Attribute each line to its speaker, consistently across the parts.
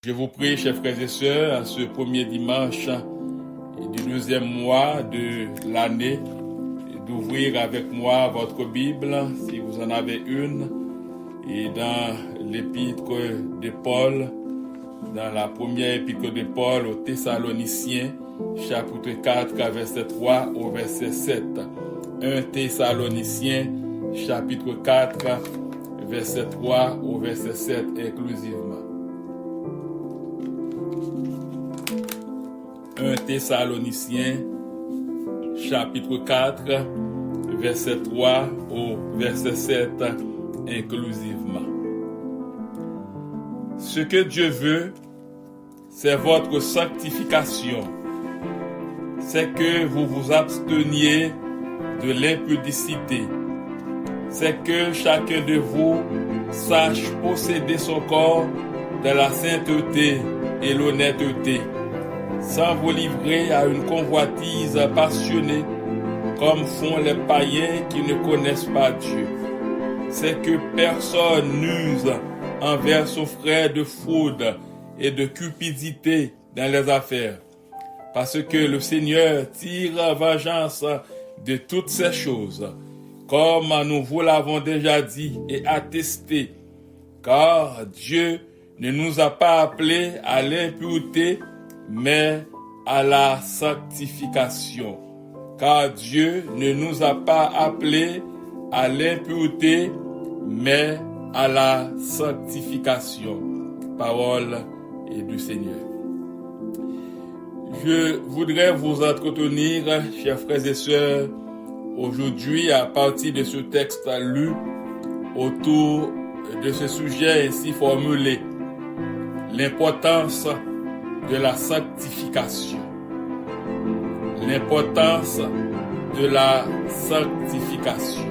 Speaker 1: Je vous prie, chers frères et sœurs, à ce premier dimanche du deuxième mois de l'année, d'ouvrir avec moi votre Bible, si vous en avez une, et dans l'épître de Paul, dans la première épître de Paul aux Thessaloniciens, chapitre 4, verset 3 au verset 7. 1 Thessaloniciens, chapitre 4, verset 3 au verset 7 inclusivement. 1 Thessaloniciens, chapitre 4, verset 3 au verset 7 inclusivement. Ce que Dieu veut, c'est votre sanctification. C'est que vous vous absteniez de l'impudicité. C'est que chacun de vous sache posséder son corps dans la sainteté et l'honnêteté, sans vous livrer à une convoitise passionnée, comme font les païens qui ne connaissent pas Dieu. C'est que personne n'use envers son frère de fraude et de cupidité dans les affaires, parce que le Seigneur tire vengeance de toutes ces choses, comme nous vous l'avons déjà dit et attesté, car Dieu ne nous a pas appelés à l'impureté, mais à la sanctification. Car Dieu ne nous a pas appelés à l'impureté, mais à la sanctification. Parole du Seigneur. Je voudrais vous entretenir, chers frères et sœurs, aujourd'hui à partir de ce texte lu autour de ce sujet ainsi formulé. L'importance de la sanctification. L'importance de la sanctification.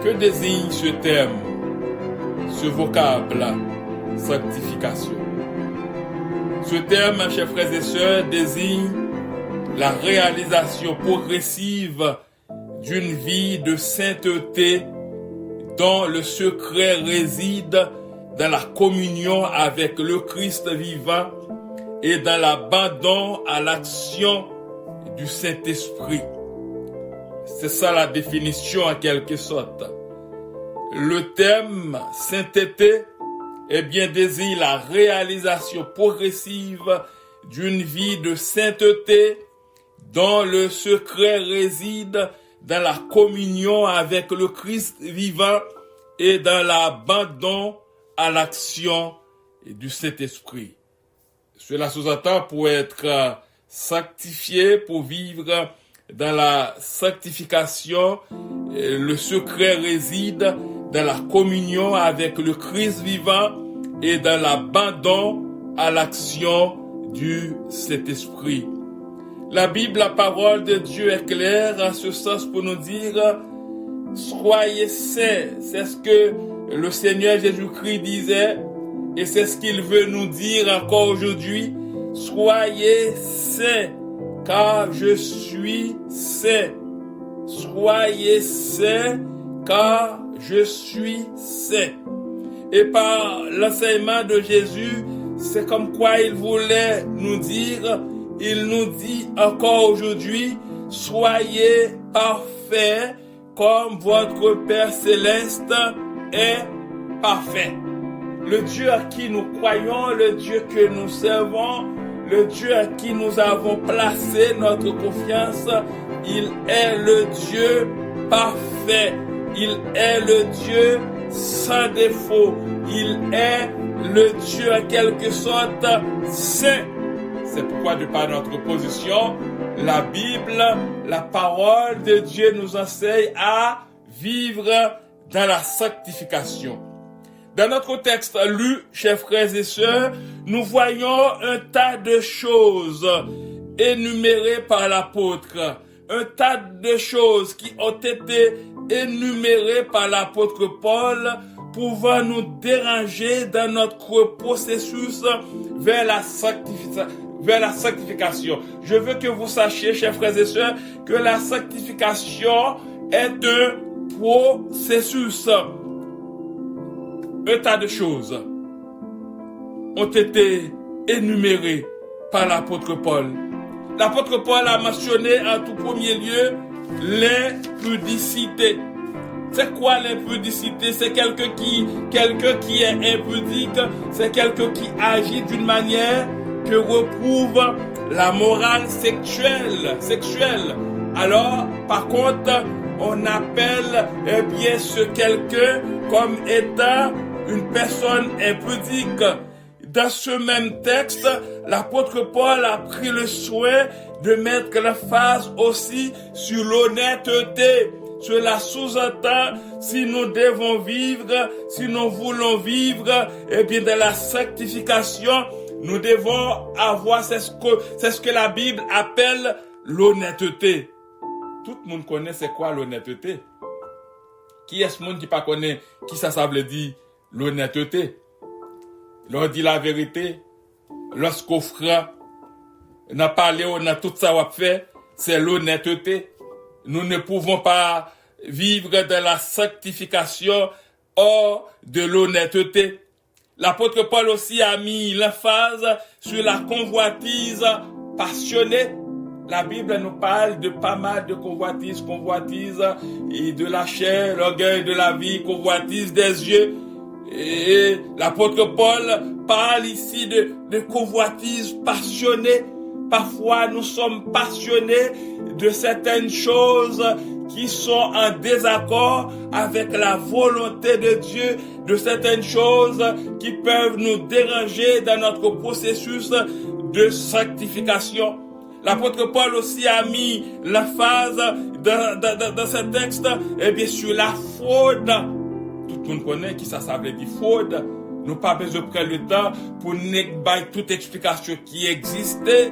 Speaker 1: Que désigne ce terme, ce vocable, sanctification? Ce terme, chers frères et sœurs, désigne la réalisation progressive d'une vie de sainteté dont le secret réside dans la communion avec le Christ vivant et dans l'abandon à l'action du Saint-Esprit. C'est ça la définition en quelque sorte. Le thème sainteté désigne la réalisation progressive d'une vie de sainteté dont le secret réside dans la communion avec le Christ vivant et dans l'abandon à l'action du Saint-Esprit. Cela sous-entend pour être sanctifié, pour vivre dans la sanctification, le secret réside dans la communion avec le Christ vivant et dans l'abandon à l'action du Saint-Esprit. La Bible, la parole de Dieu est claire en ce sens pour nous dire « Soyez saints ». C'est ce que le Seigneur Jésus-Christ disait et c'est ce qu'il veut nous dire encore aujourd'hui. « Soyez saints, car je suis saint. Soyez saints, car je suis saint. » Et par l'enseignement de Jésus, c'est comme quoi il voulait nous dire, il nous dit encore aujourd'hui, soyez parfaits comme votre Père Céleste est parfait. Le Dieu à qui nous croyons, le Dieu que nous servons, le Dieu à qui nous avons placé notre confiance, il est le Dieu parfait. Il est le Dieu sans défaut. Il est le Dieu en quelque sorte saint. C'est pourquoi, de par notre position, la Bible, la parole de Dieu nous enseigne à vivre dans la sanctification. Dans notre texte lu, chers frères et sœurs, nous voyons un tas de choses énumérées par l'apôtre. Un tas de choses qui ont été énumérées par l'apôtre Paul pouvant nous déranger dans notre processus vers la sanctification. Je veux que vous sachiez, chers frères et sœurs, que la sanctification est un processus. Un tas de choses. ont été énumérés par l'apôtre Paul. L'apôtre Paul a mentionné en tout premier lieu l'impudicité. C'est quoi l'impudicité? C'est quelqu'un qui est impudique, c'est quelqu'un qui agit d'une manière que reprouve la morale sexuelle. Alors, par contre, on appelle ce quelqu'un comme étant une personne impudique. Dans ce même texte, l'apôtre Paul a pris le soin de mettre l'emphase aussi sur l'honnêteté. Cela sous-entend, si nous voulons vivre, dans la sanctification, nous devons avoir, c'est ce que la Bible appelle l'honnêteté. Tout le monde connaît c'est quoi l'honnêteté. Qui est ce monde qui pas connaît qui ça veut dire l'honnêteté? L'on dit la vérité, lorsqu'on fera, n'a parlé, on a tout ça à faire, c'est l'honnêteté. Nous ne pouvons pas vivre dans la sanctification hors de l'honnêteté. L'apôtre Paul aussi a mis l'emphase sur la convoitise passionnée. La Bible nous parle de pas mal de convoitises et de la chair, l'orgueil de la vie, convoitise des yeux. Et l'apôtre Paul parle ici de convoitise passionnée. Parfois, nous sommes passionnés de certaines choses qui sont en désaccord avec la volonté de Dieu, de certaines choses qui peuvent nous déranger dans notre processus de sanctification. L'apôtre Paul aussi a mis l'emphase dans ce texte, sur la fraude. Tout le monde connaît qui ça veut dire fraude. Nous pas besoin de prendre le temps pour nous toute explication qui existait.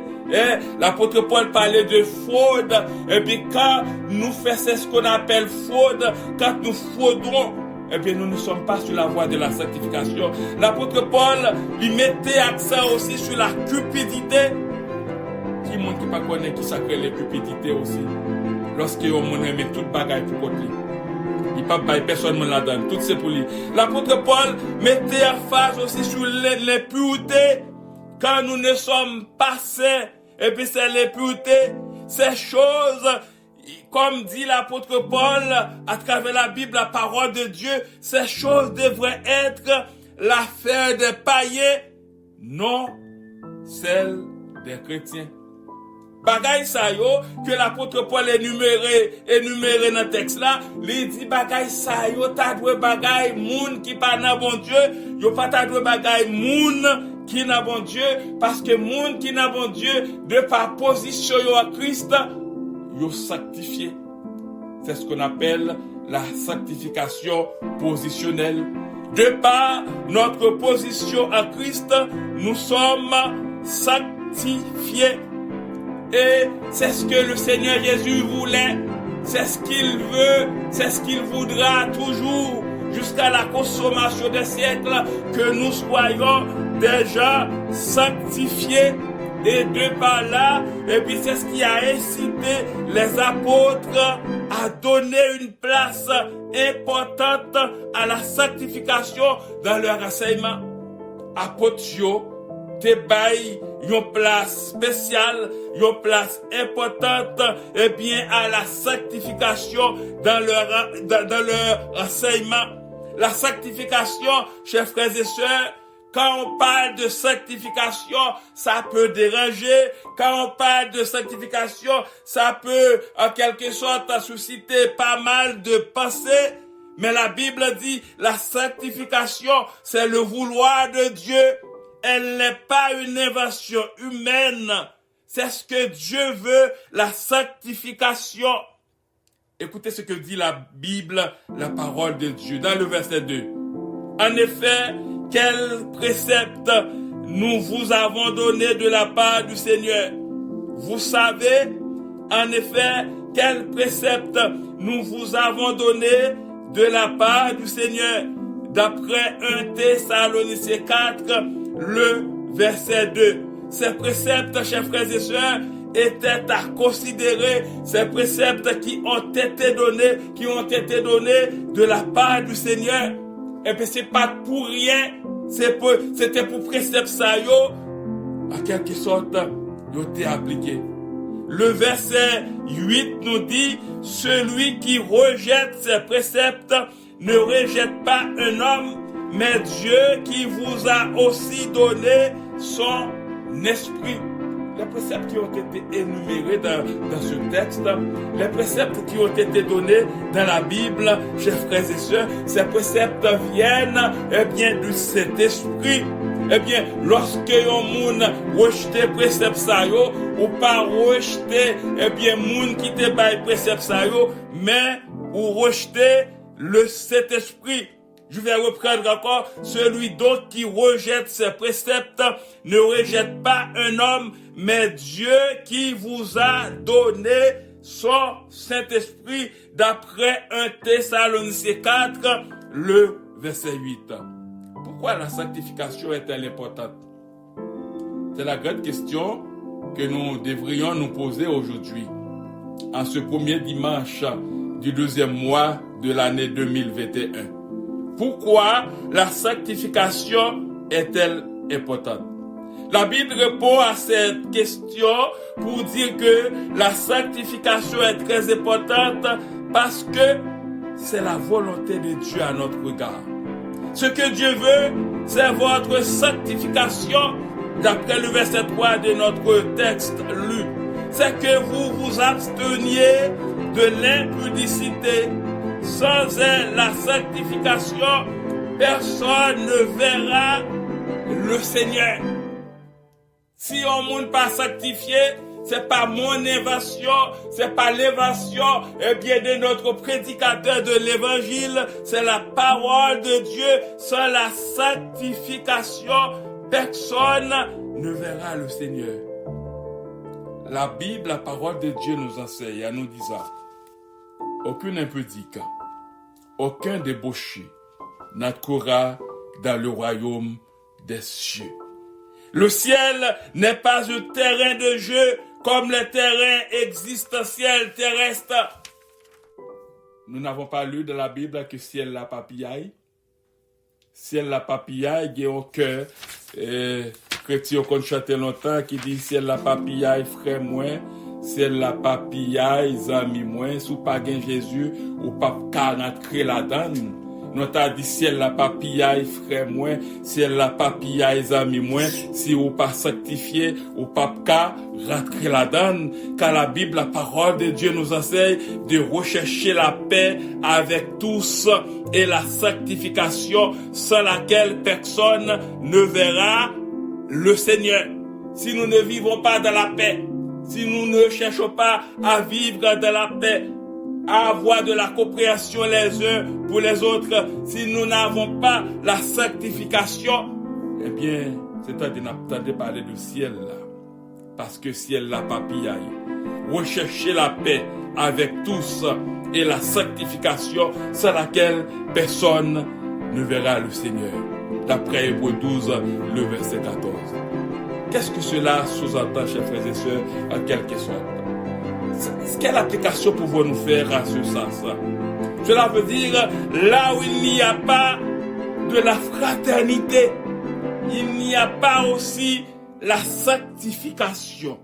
Speaker 1: L'apôtre Paul parlait de fraude. Et puis quand nous faisons ce qu'on appelle fraude, quand nous fraudons, nous ne sommes pas sur la voie de la sanctification. L'apôtre Paul lui mettait accent aussi sur la cupidité. Qui monde qui pas connaît qui ça crée les cupidités aussi. Lorsque on aime toute bagaille pour côté. Il pas personne ne la donne, tout c'est pour lui. L'apôtre Paul mettait emphase aussi sur l'impureté. Quand nous ne sommes pas saints, et puis c'est l'impureté, ces choses, comme dit l'apôtre Paul, à travers la Bible, la parole de Dieu, ces choses devraient être l'affaire des païens, non celle des chrétiens. Bagay sa yo que l'apôtre Paul énuméré dans le texte là, il dit bagay sa yo ta dwe bagay moun qui pas nan bon Dieu, yo pas ta dwe bagay moun qui nan bon Dieu parce que moun qui nan bon Dieu de par position yo à Christ, yo sanctifié. C'est ce qu'on appelle la sanctification positionnelle. De par notre position à Christ, nous sommes sanctifiés. Et c'est ce que le Seigneur Jésus voulait, c'est ce qu'il veut, c'est ce qu'il voudra toujours jusqu'à la consommation des siècles, que nous soyons déjà sanctifiés. Et de par là, et puis c'est ce qui a incité les apôtres à donner une place importante à la sanctification dans leur enseignement. Apôtres te bail une place spéciale, une place importante, à la sanctification dans leur enseignement. La sanctification, chers frères et sœurs, quand on parle de sanctification, ça peut déranger. Quand on parle de sanctification, ça peut, en quelque sorte, susciter pas mal de pensées. Mais la Bible dit, la sanctification, c'est le vouloir de Dieu. Elle n'est pas une invention humaine. C'est ce que Dieu veut, la sanctification. Écoutez ce que dit la Bible, la parole de Dieu, dans le verset 2. En effet, quel précepte nous vous avons donné de la part du Seigneur? Vous savez, en effet, quel précepte nous vous avons donné de la part du Seigneur? D'après 1 Thessaloniciens 4, le verset 2. Ces préceptes, chers frères et sœurs, étaient à considérer, ces préceptes qui ont été donnés de la part du Seigneur. Et puis c'est pas pour rien c'était pour précepte ça yo, en quelque sorte, yo t'est appliqué. Le verset 8 nous dit, celui qui rejette ses préceptes ne rejette pas un homme, mais Dieu qui vous a aussi donné son esprit. Les préceptes qui ont été énumérés dans ce texte, les préceptes qui ont été donnés dans la Bible, chers frères et sœurs, ces préceptes viennent, du Saint-Esprit. Lorsque un monde rejette préceptes ça yo, ou pas rejeter, monde qui te bail préceptes ça yo, mais ou rejeter le Saint-Esprit. Je vais reprendre encore, celui donc qui rejette ses préceptes ne rejette pas un homme, mais Dieu qui vous a donné son Saint-Esprit, d'après 1 Thessaloniciens 4, le verset 8. Pourquoi la sanctification est-elle importante? C'est la grande question que nous devrions nous poser aujourd'hui, en ce premier dimanche du 2e mois de l'année 2021. Pourquoi la sanctification est-elle importante? La Bible répond à cette question pour dire que la sanctification est très importante parce que c'est la volonté de Dieu à notre regard. Ce que Dieu veut, c'est votre sanctification, d'après le verset 3 de notre texte lu. C'est que vous vous absteniez de l'impudicité. Sans la sanctification, personne ne verra le Seigneur. Si on ne monde pas sanctifié, c'est pas mon invention, c'est pas l'invention, de notre prédicateur de l'évangile, c'est la parole de Dieu. Sans la sanctification, personne ne verra le Seigneur. La Bible, la parole de Dieu nous enseigne en nous disant, aucun impudique, aucun débauché n'entrera dans le royaume des cieux. Le ciel n'est pas un terrain de jeu comme les terrains existentiels terrestres. Nous n'avons pas lu dans la Bible que ciel la papillaille. Ciel la papillaille, il y a un cœur, chrétien qu'on chante longtemps, qui dit ciel la papillaille, frère moi. Ciel la papillaille, amis moi, sous pas gain Jésus, ou pas qu'à rentrer là-dedans. Nous t'a dit ciel la papillaille, frère moi, ciel la papillaille, amis moi, si ou pas sanctifié, ou pas qu'à rentrer là-dedans. Car la Bible, la parole de Dieu nous enseigne de rechercher la paix avec tous et la sanctification sans laquelle personne ne verra le Seigneur. Si nous ne vivons pas dans la paix, si nous ne cherchons pas à vivre dans la paix, à avoir de la compréhension les uns pour les autres, si nous n'avons pas la sanctification, c'est à dire d'entendre parler du ciel là. Parce que ciel la papillaille. Rechercher la paix avec tous et la sanctification sans laquelle personne ne verra le Seigneur. D'après Hébreux 12, le verset 14. Qu'est-ce que cela sous-entend, chers frères et sœurs, en quelque sorte? Quelle application pouvons-nous faire à ce sens? Cela veut dire, là où il n'y a pas de la fraternité, il n'y a pas aussi la sanctification.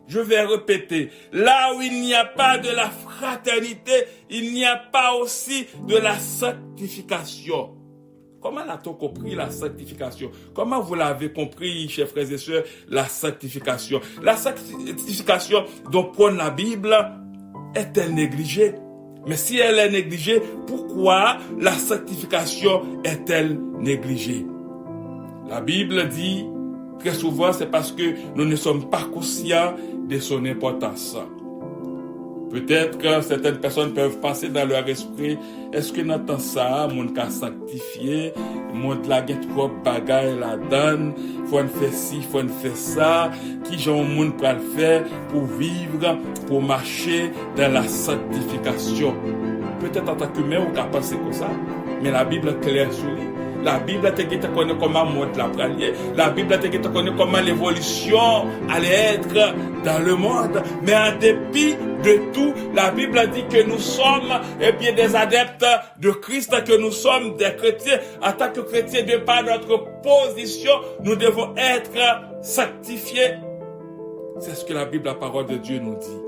Speaker 1: Je vais répéter, là où il n'y a pas de la fraternité, il n'y a pas aussi de la sanctification. Comment a-t-on compris la sanctification? Comment vous l'avez compris, chers frères et sœurs, la sanctification? La sanctification dont prône la Bible est-elle négligée? Mais si elle est négligée, pourquoi la sanctification est-elle négligée? La Bible dit, très souvent, c'est parce que nous ne sommes pas conscients de son importance. Peut-être que certaines personnes peuvent penser dans leur esprit, est-ce que n'entend ça, mon cas sanctifié, mon de la guette trop bagaille la donne, faut en faire ci, faut en faire ça, qui j'en monde pour le faire, pour vivre, pour marcher dans la sanctification. Peut-être en tant qu'humain, on peut penser comme ça, mais la Bible est claire sur lui. La Bible te connaît comment monte la pralière. La Bible te connaît comment l'évolution allait être dans le monde. Mais en dépit de tout, la Bible dit que nous sommes des adeptes de Christ, que nous sommes des chrétiens. En tant que chrétiens, de par notre position, nous devons être sanctifiés. C'est ce que la Bible, la parole de Dieu nous dit.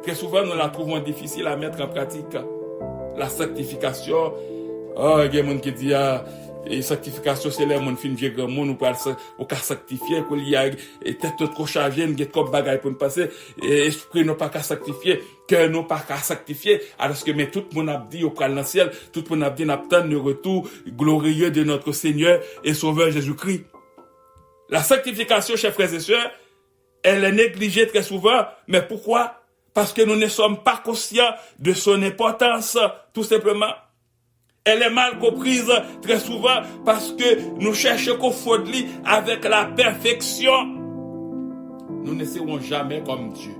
Speaker 1: Très souvent, nous la trouvons difficile à mettre en pratique. La sanctification. Oh, il y a des gens qui disent, et sanctification, c'est là, mon film, j'ai grand monde, ou pas, ou qu'à sanctifier, qu'il y a, et tête trop chargée, il y a comme bagaille pour nous passer, et esprit non pas qu'à sanctifier, cœur non pas qu'à sanctifier, alors que, mais tout le monde a dit au pral dans le ciel, tout le monde a dit, n'attend le retour glorieux de notre Seigneur et Sauveur Jésus-Christ. La sanctification, chers frères et sœurs, elle est négligée très souvent, mais pourquoi? Parce que nous ne sommes pas conscients de son importance, tout simplement. Elle est mal comprise très souvent parce que nous cherchons qu'on confondre avec la perfection. Nous ne serons jamais comme Dieu.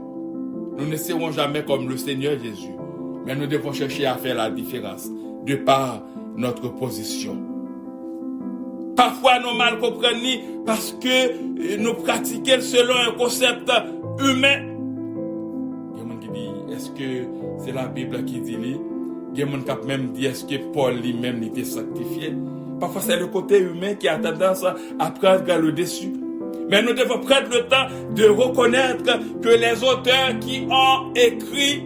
Speaker 1: Nous ne serons jamais comme le Seigneur Jésus. Mais nous devons chercher à faire la différence de par notre position. Parfois, nous mal comprenons parce que nous pratiquons selon un concept humain. Il y a des gens qui disent, est-ce que c'est la Bible qui dit lui? Il y a des gens qui même dit, est-ce que Paul lui-même était sanctifié? Parfois, c'est le côté humain qui a tendance à prendre le dessus. Mais nous devons prendre le temps de reconnaître que les auteurs qui ont écrit,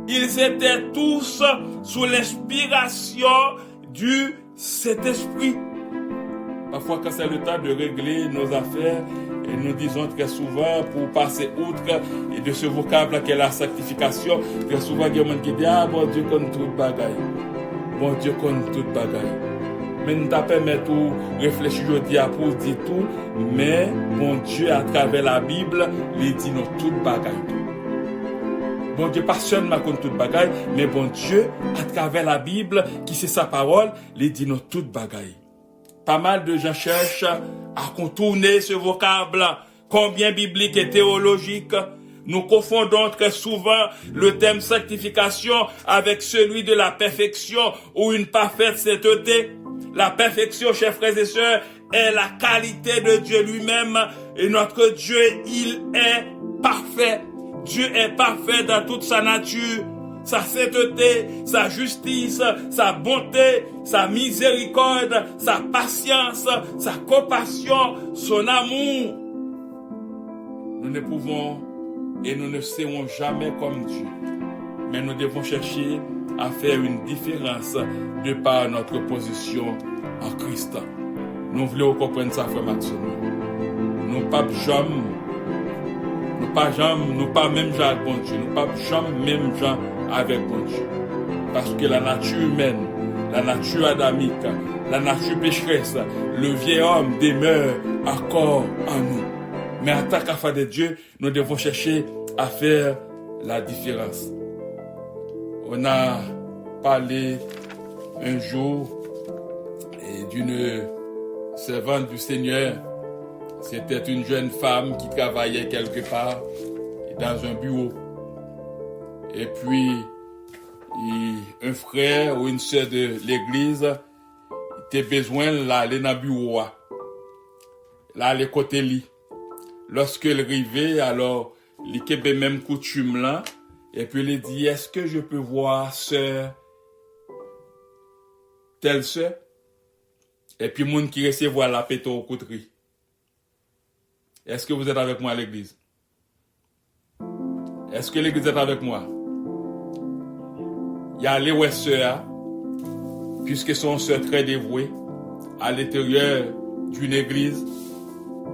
Speaker 1: ils étaient tous sous l'inspiration du Saint-Esprit. Parfois, quand c'est le temps de régler nos affaires, et nous disons très souvent, pour passer outre et de ce vocable qu'est la sanctification, très souvent, il y a des gens qui disent, ah, bon Dieu connaît toute bagaille. Bon Dieu connaît toute bagaille. Mais nous t'as permis tout réfléchir aujourd'hui pour dire tout, mais bon Dieu, à travers la Bible, il dit nous toute bagaille. Bon Dieu, pas seulement contre toute bagaille, mais bon Dieu, à travers la Bible, qui c'est sa parole, il dit nous toute bagaille. Pas mal de gens cherchent à contourner ce vocable, combien biblique et théologique. Nous confondons très souvent le thème sanctification avec celui de la perfection ou une parfaite sainteté. La perfection, chers frères et sœurs, est la qualité de Dieu lui-même. Et notre Dieu, il est parfait. Dieu est parfait dans toute sa nature. Sa sainteté, sa justice, sa bonté, sa miséricorde, sa patience, sa compassion, son amour. Nous ne pouvons et nous ne serons jamais comme Dieu. Mais nous devons chercher à faire une différence de par notre position en Christ. Nous voulons comprendre ça, frère Mathieu. Nous pas jamais, nous pas même gens avec bon Dieu. Nous pas jamais même gens avec bon Dieu. Parce que la nature humaine, la nature adamique, la nature pécheresse, le vieil homme demeure encore en nous. Mais en tant qu'enfant de Dieu, nous devons chercher à faire la différence. On a parlé un jour d'une servante du Seigneur. C'était une jeune femme qui travaillait quelque part dans un bureau. Et puis, un frère ou une sœur de l'église était besoin d'aller dans le bureau. Là, aller côté lit. Lorsqu'elle arrivait, alors, il y avait même coutume là. Et puis, il dit, est-ce que je peux voir sœur, telle sœur? Et puis, le monde qui recevait la pète au coutri. Est-ce que vous êtes avec moi à l'église? Est-ce que l'église est avec moi? Il y a les sœurs, puisque sont sœurs très dévouées, à l'intérieur d'une église.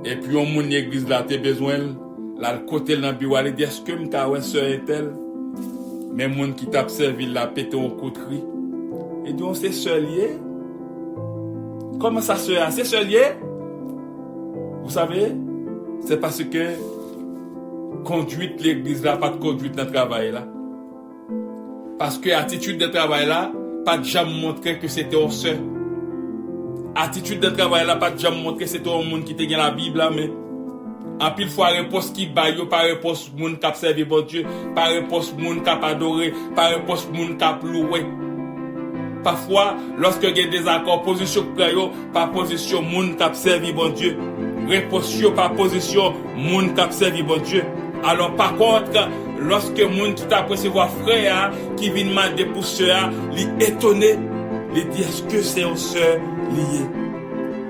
Speaker 1: Et puis, on mon église là, t'as besoin, là, le côté dans le bureau, elle dit, est-ce que ma sœur est elle? Mais mon qui t'a servi la pété au coutri. Et dit, on c'est sœur lié? Comment ça sœur? C'est sœur lié? Vous savez? C'est parce que conduite l'église là, pas de conduite dans le travail là. Parce que attitude de travail là, pas de jamais montrer que c'était un sœur. Attitude de travail là, pas de jamais montrer que c'était un monde qui te gagne la Bible là, mais en pile fois réponse qui baille, par réponse monde qui a servi bon Dieu, par réponse monde qui a adoré, par réponse monde qui a loué. Parfois, lorsque il y a des accords, position par position, moun k'ap servi bon Dieu. Réponse par position, moun k'ap servi bon Dieu. Alors par contre, lorsque moun qui t'a recevoir frère, qui vient demander pour sœur, li étonné, li dit est-ce que c'est une sœur liée?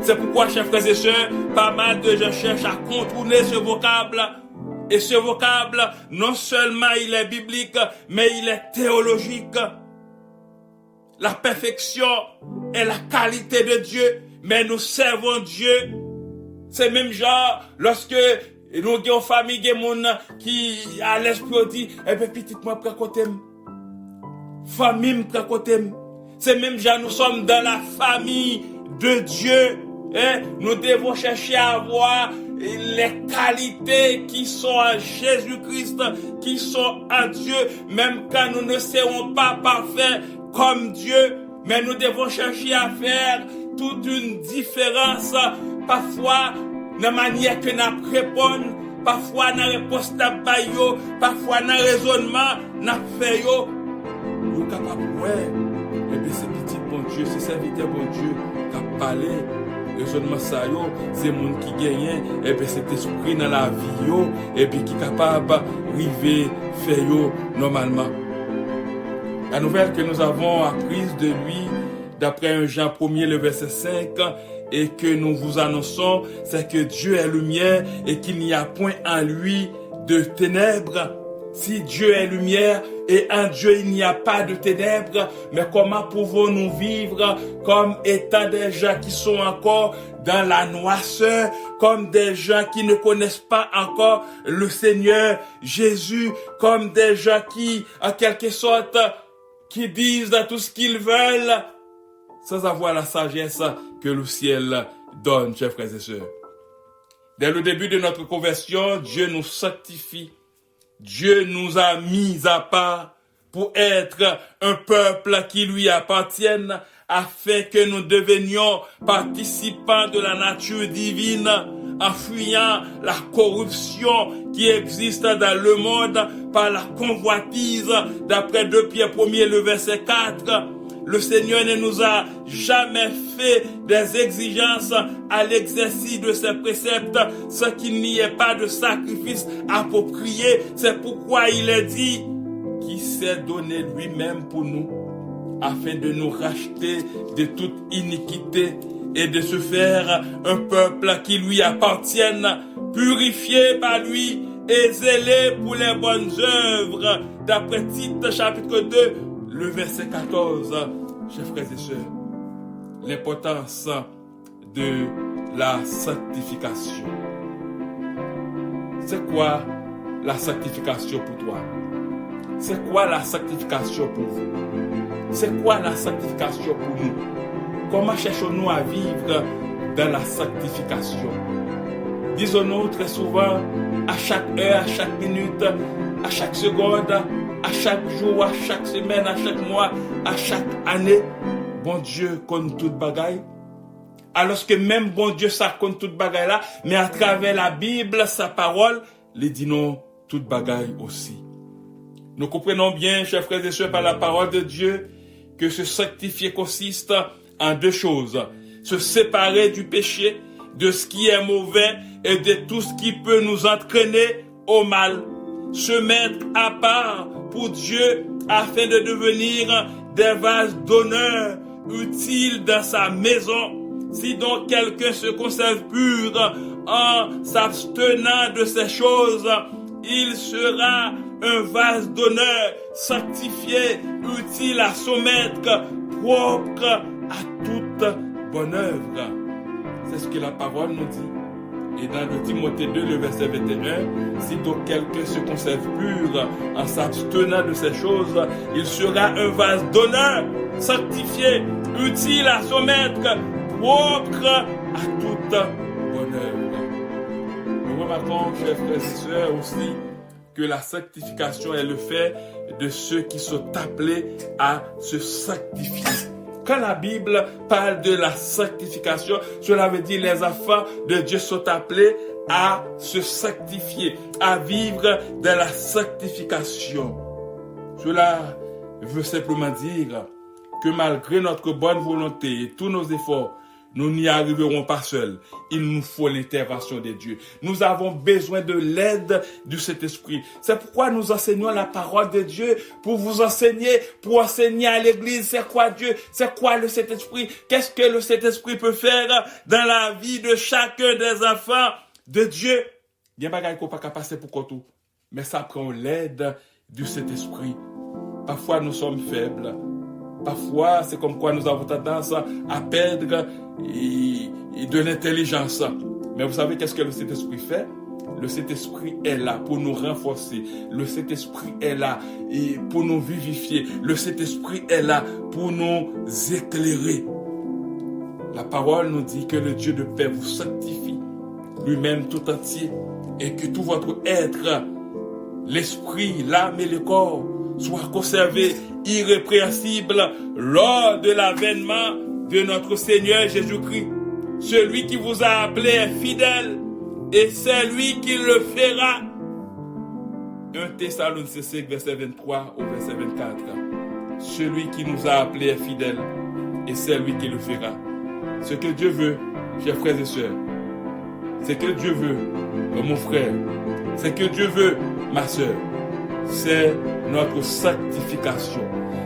Speaker 1: C'est pourquoi, chers frères et sœurs, pas mal de gens cherchent à contourner ce vocable. Et ce vocable, non seulement il est biblique, mais il est théologique. La perfection est la qualité de Dieu, mais nous servons Dieu. C'est même genre, lorsque nous avons une famille, des gens qui à l'esprit dit, eh bien, petit moi, prends côté. Famille, prends côté. C'est même genre, nous sommes dans la famille de Dieu. Nous devons chercher à avoir les qualités qui sont en Jésus-Christ, qui sont en Dieu, même quand nous ne serons pas parfaits comme Dieu, mais nous devons chercher à faire toute une différence, parfois dans la manière que nous répondons, parfois dans la réponse de nous, parfois dans le raisonnement nous faisons. Nous sommes capables de et puis c'est petit bon Dieu, c'est serviteur bon Dieu qui a parlé. Raisonnement ça yo, c'est monde qui gagne et puis cet esprit dans la vie yo et puis qui capable arriver faire yo normalement. La nouvelle que nous avons apprise de lui d'après 1 Jean 1er le verset 5 et que nous vous annonçons, c'est que Dieu est lumière et qu'il n'y a point en lui de ténèbres. Si Dieu est lumière et en Dieu il n'y a pas de ténèbres, mais comment pouvons-nous vivre comme étant des gens qui sont encore dans la noirceur, comme des gens qui ne connaissent pas encore le Seigneur Jésus, comme des gens qui, en quelque sorte, qui disent tout ce qu'ils veulent, sans avoir la sagesse que le ciel donne, chers frères et sœurs. Dès le début de notre conversion, Dieu nous sanctifie. Dieu nous a mis à part pour être un peuple qui lui appartienne, afin que nous devenions participants de la nature divine, en fuyant la corruption qui existe dans le monde par la convoitise, d'après 2 Pierre 1er le verset 4. Le Seigneur ne nous a jamais fait des exigences à l'exercice de ses préceptes sans qu'il n'y ait pas de sacrifice approprié. C'est pourquoi il est dit qu'il s'est donné lui-même pour nous, afin de nous racheter de toute iniquité et de se faire un peuple qui lui appartienne, purifié par lui et zélé pour les bonnes œuvres. D'après Tite chapitre 2, le verset 14, chers frères et sœurs, l'importance de la sanctification. C'est quoi la sanctification pour toi? C'est quoi la sanctification pour vous? C'est quoi la sanctification pour nous? Comment cherchons-nous à vivre dans la sanctification? Disons-nous très souvent, à chaque heure, à chaque minute, à chaque seconde, à chaque jour, à chaque semaine, à chaque mois, à chaque année, bon Dieu compte toute bagaille. Alors que même bon Dieu ça compte toute bagaille là, mais à travers la Bible, sa parole, les dit non toute bagaille aussi. Nous comprenons bien, chers frères et sœurs, par la parole de Dieu, que se sanctifier consiste en 2 choses. Se séparer du péché, de ce qui est mauvais et de tout ce qui peut nous entraîner au mal. Se mettre à part pour Dieu afin de devenir des vases d'honneur utiles dans sa maison. Si donc quelqu'un se conserve pur en s'abstenant de ces choses, il sera un vase d'honneur, sanctifié, utile à son maître, propre à toute bonne œuvre. C'est ce que la parole nous dit. Et dans le Timothée 2, le verset 21, si donc quelqu'un se conserve pur en s'abstenant de ces choses, il sera un vase d'honneur, sanctifié, utile à son maître, propre à toute bonne œuvre. Nous remarquons, chers frères et sœurs, aussi que la sanctification est le fait de ceux qui sont appelés à se sanctifier. Quand la Bible parle de la sanctification, cela veut dire les enfants de Dieu sont appelés à se sanctifier, à vivre dans la sanctification. Cela veut simplement dire que malgré notre bonne volonté et tous nos efforts, nous n'y arriverons pas seuls. Il nous faut l'intervention de Dieu. Nous avons besoin de l'aide du Saint-Esprit. C'est pourquoi nous enseignons la parole de Dieu pour vous enseigner, pour enseigner à l'Église c'est quoi Dieu, c'est quoi le Saint-Esprit, qu'est-ce que le Saint-Esprit peut faire dans la vie de chacun des enfants de Dieu. Il y a des choses qu'on ne peut pas passer pour tout, mais ça prend l'aide du Saint-Esprit. Parfois nous sommes faibles. Parfois, c'est comme quoi nous avons tendance à perdre de l'intelligence. Mais vous savez qu'est-ce que le Saint-Esprit fait? Le Saint-Esprit est là pour nous renforcer. Le Saint-Esprit est là pour nous vivifier. Le Saint-Esprit est là pour nous éclairer. La parole nous dit que le Dieu de paix vous sanctifie lui-même tout entier et que tout votre être, l'esprit, l'âme et le corps soient conservés irrépréhensibles lors de l'avènement de notre Seigneur Jésus-Christ. Celui qui vous a appelé est fidèle et c'est lui qui le fera. 1 Thessaloniciens 5, verset 23 au verset 24. Celui qui nous a appelé est fidèle et c'est lui qui le fera. Ce que Dieu veut, chers frères et sœurs, ce que Dieu veut, mon frère, ce que Dieu veut, ma sœur, c'est notre sanctification.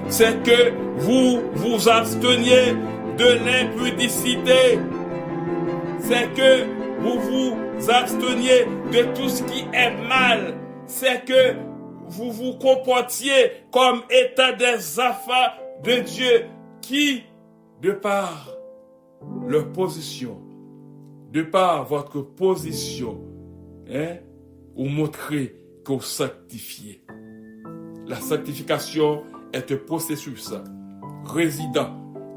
Speaker 1: C'est que vous vous absteniez de l'impudicité. C'est que vous vous absteniez de tout ce qui est mal. C'est que vous vous comportiez comme étant des enfants de Dieu qui, de par leur position, de par votre position, vous montrez que vous sanctifiez. La sanctification est un processus résident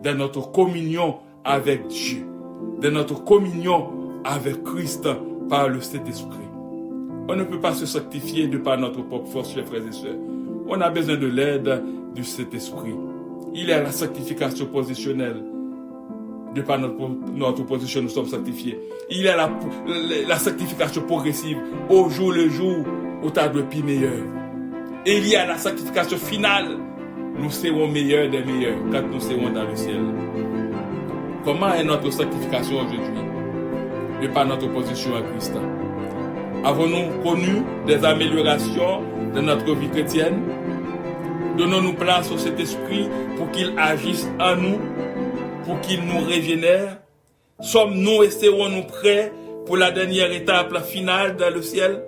Speaker 1: dans notre communion avec Dieu, dans notre communion avec Christ par le Saint-Esprit. On ne peut pas se sanctifier de par notre propre force, chers frères et sœurs. On a besoin de l'aide du Saint-Esprit. Il y a la sanctification positionnelle. De par notre position, nous sommes sanctifiés. Il y a la sanctification progressive. Au jour le jour, au tas de pis meilleur. Et il y a la sanctification finale. Nous serons meilleurs des meilleurs quand nous serons dans le ciel. Comment est notre sanctification aujourd'hui? De par notre position à Christ. Avons-nous connu des améliorations de notre vie chrétienne? Donnons-nous place au Saint-Esprit pour qu'il agisse en nous, pour qu'il nous régénère? Sommes-nous et serons-nous prêts pour la dernière étape, la finale dans le ciel?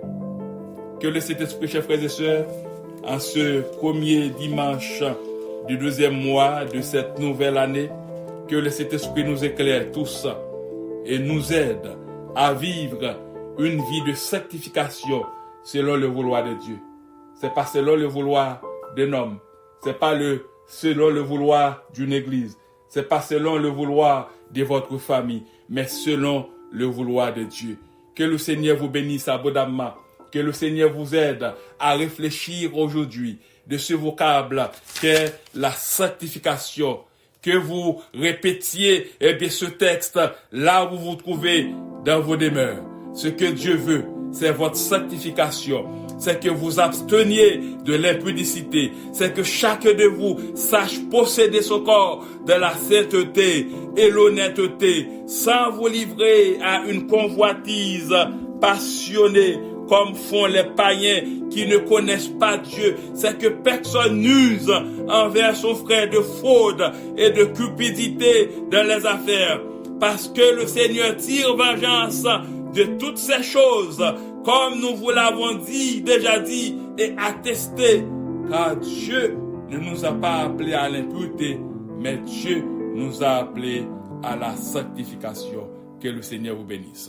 Speaker 1: Que le Saint-Esprit, chers frères et sœurs, en ce premier dimanche du 2e mois de cette nouvelle année, que le Saint-Esprit nous éclaire tous et nous aide à vivre une vie de sanctification selon le vouloir de Dieu. C'est pas selon le vouloir d'un homme, c'est pas selon le vouloir d'une église, c'est pas selon le vouloir de votre famille, mais selon le vouloir de Dieu. Que le Seigneur vous bénisse abondamment. Que le Seigneur vous aide à réfléchir aujourd'hui de ce vocable qu'est la sanctification. Que vous répétiez ce texte là où vous vous trouvez dans vos demeures. Ce que Dieu veut, c'est votre sanctification. C'est que vous absteniez de l'impudicité. C'est que chacun de vous sache posséder son corps de la sainteté et l'honnêteté, sans vous livrer à une convoitise passionnée, comme font les païens qui ne connaissent pas Dieu. C'est que personne n'use envers son frère de fraude et de cupidité dans les affaires. Parce que le Seigneur tire vengeance de toutes ces choses, comme nous vous l'avons déjà dit et attesté. Car Dieu ne nous a pas appelés à l'impureté, mais Dieu nous a appelés à la sanctification. Que le Seigneur vous bénisse.